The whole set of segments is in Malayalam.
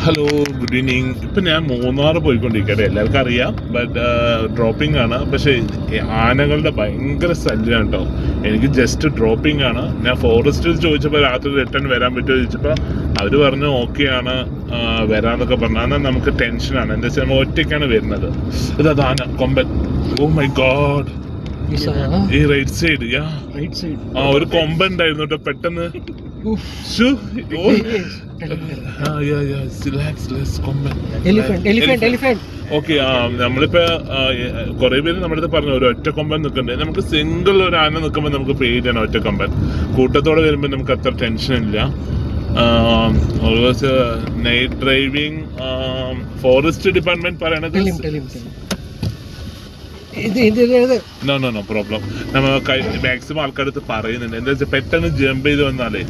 Hello, good evening. ഇപ്പം ഞാൻ മൂന്നാർ പോയിക്കൊണ്ടിരിക്കട്ടെ, എല്ലാവർക്കും അറിയാം. ബട്ട് ഡ്രോപ്പിംഗ് ആണ്. പക്ഷേ ആനകളുടെ ഭയങ്കര ശല്യം കേട്ടോ. എനിക്ക് ജസ്റ്റ് ഡ്രോപ്പിംഗ് ആണ്. ഞാൻ ഫോറസ്റ്റിൽ ചോദിച്ചപ്പോൾ രാത്രി റിട്ടേൺ വരാൻ പറ്റുമോ ചോദിച്ചപ്പോൾ അവർ പറഞ്ഞു ഓക്കെ ആണ്, വരാമെന്നൊക്കെ പറഞ്ഞു. എന്നാൽ നമുക്ക് ടെൻഷനാണ്. എന്താ വെച്ചാൽ നമ്മൾ ഒറ്റയ്ക്കാണ് വരുന്നത്. ഇത് ആന കൊമ്പൻ. ഓ മൈ ഗോഡ്, ഈ റൈറ്റ് സൈഡ് ഒരു കൊമ്പൻ ഉണ്ടായിരുന്നു കേട്ടോ. പെട്ടെന്ന് ഓക്കെ. നമ്മളിപ്പോ കുറെ പേര് നമ്മുടെ അടുത്ത് പറഞ്ഞു ഒരു ഒറ്റ കൊമ്പൻ നിൽക്കണ്ടേ. നമുക്ക് സിംഗിൾ ഒരു ആന നിൽക്കുമ്പോൾ നമുക്ക് പേടിയാണ്. ഒറ്റ കൊമ്പൻ കൂട്ടത്തോടെ വരുമ്പോൾ നമുക്ക് അത്ര ടെൻഷൻ ഇല്ല. Always night driving forest department പറയണത് നോ പ്രോബ്ലം. നമ്മൾ മാക്സിമം ആൾക്കാരടുത്ത് പറയുന്നുണ്ട്. എന്താ വെച്ചാൽ പെട്ടെന്ന് ജമ്പ് ചെയ്ത് വന്നാലേ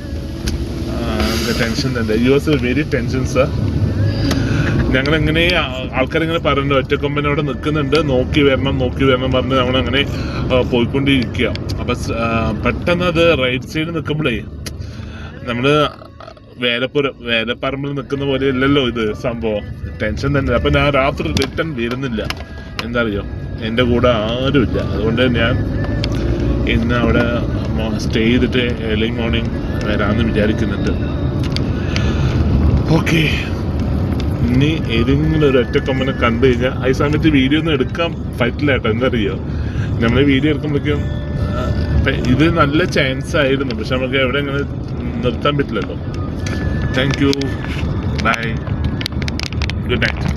നമുക്ക് ടെൻഷൻ തന്നെ. You is very tension sir. ഞങ്ങളെങ്ങനെ ആൾക്കാരിങ്ങനെ പറയുന്നുണ്ട് ഒറ്റക്കൊമ്പനോടെ നിൽക്കുന്നുണ്ട്, നോക്കി വരണം പറഞ്ഞ് ഞങ്ങളങ്ങനെ പോയിക്കൊണ്ടിരിക്കുക. അപ്പം പെട്ടെന്ന് അത് റൈറ്റ് സൈഡ് നിൽക്കുമ്പോഴേ നമ്മള് വേലപ്പറമ്പിൽ നിൽക്കുന്ന പോലെ അല്ലല്ലോ ഇത് സംഭവം. ടെൻഷൻ തന്നെ. അപ്പം ഞാൻ രാത്രി റിട്ടേൺ വരുന്നില്ല. എന്താ അറിയോ, എൻ്റെ കൂടെ ആരുമില്ല. അതുകൊണ്ട് ഞാൻ ഇന്ന് അവിടെ സ്റ്റേ ചെയ്തിട്ട് ഏർലി മോർണിംഗ് വരാമെന്ന് വിചാരിക്കുന്നുണ്ട്. ഓക്കെ, ഇനി ഏതെങ്കിലും ഒരു ഒറ്റക്കൊമ്പനെ കണ്ടു കഴിഞ്ഞാൽ ഈ സമയത്ത് വീഡിയോ ഒന്നും എടുക്കാൻ പറ്റില്ല കേട്ടോ. എന്താ അറിയോ, നമ്മൾ വീഡിയോ എടുക്കുമ്പോഴേക്കും ഇത് നല്ല ചാൻസ് ആയിരുന്നു. പക്ഷെ നമുക്ക് എവിടെ ഇങ്ങനെ നിർത്താൻ പറ്റില്ലല്ലോ. Thank you, bye, good night.